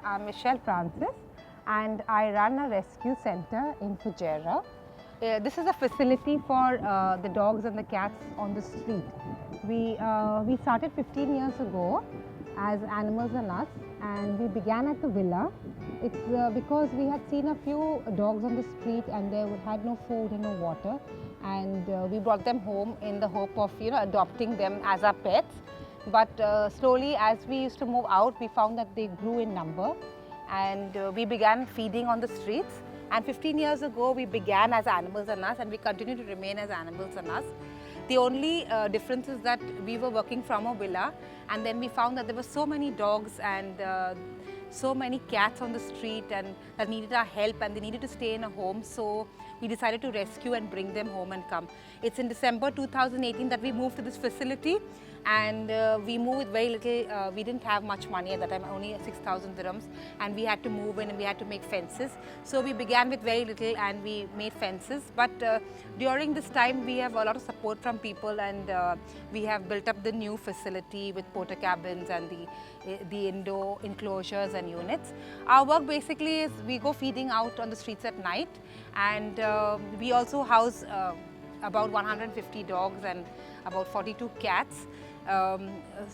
I'm Michelle Francis and I run a rescue center in Fujairah. This is a facility for the dogs and the cats on the street. We started 15 years ago as Animals and Us, and we began at the villa. It's because we had seen a few dogs on the street and they had no food and no water, and we brought them home in the hope of adopting them as our pets. But slowly, as we used to move out, we found that they grew in number, and we began feeding on the streets. And 15 years ago, we began as Animals and Us, and we continue to remain as Animals and Us. The only difference is that we were working from a villa, and then we found that there were so many dogs and so many cats on the street and that needed our help, and they needed to stay in a home. So we decided to rescue and bring them home and come. It's in December 2018 that we moved to this facility, and we moved with very little. We didn't have much money at that time, only 6,000 dirhams, and we had to move in and we had to make fences. So we began with very little and we made fences. But during this time, we have a lot of support from people, and we have built up the new facility with porta cabins and the indoor enclosures and units. Our work basically is we go feeding out on the streets at night, and we also house about 150 dogs and about 42 cats.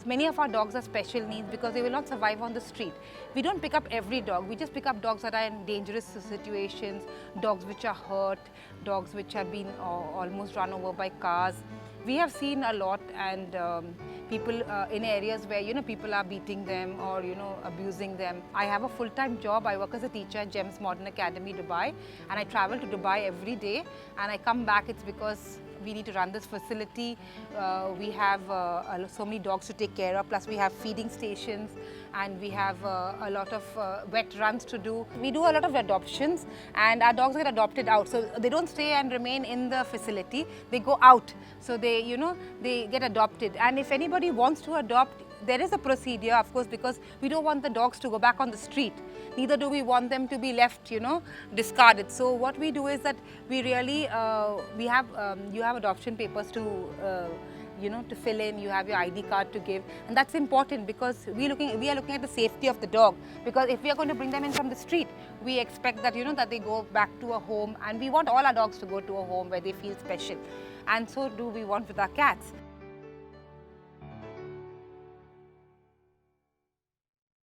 Many of our dogs are special needs because they will not survive on the street. We don't pick up every dog, we just pick up dogs that are in dangerous situations, dogs which are hurt, dogs which have been almost run over by cars. We have seen a lot, and people in areas where people are beating them or abusing them. I have a full-time job. I work as a teacher at GEMS Modern Academy, Dubai, and I travel to Dubai every day, and I come back. It's because we need to run this facility. We have so many dogs to take care of, plus we have feeding stations, and we have a lot of vet runs to do. We do a lot of adoptions, and our dogs get adopted out. So they don't stay and remain in the facility, they go out. So they get adopted. And if anybody wants to adopt, there is a procedure, of course, because we don't want the dogs to go back on the street. Neither do we want them to be left, discarded. So what we do is that we really, you have adoption papers to fill in, you have your ID card to give, and that's important because we are looking at the safety of the dog. Because if we are going to bring them in from the street, we expect that that they go back to a home, and we want all our dogs to go to a home where they feel special, and so do we want with our cats.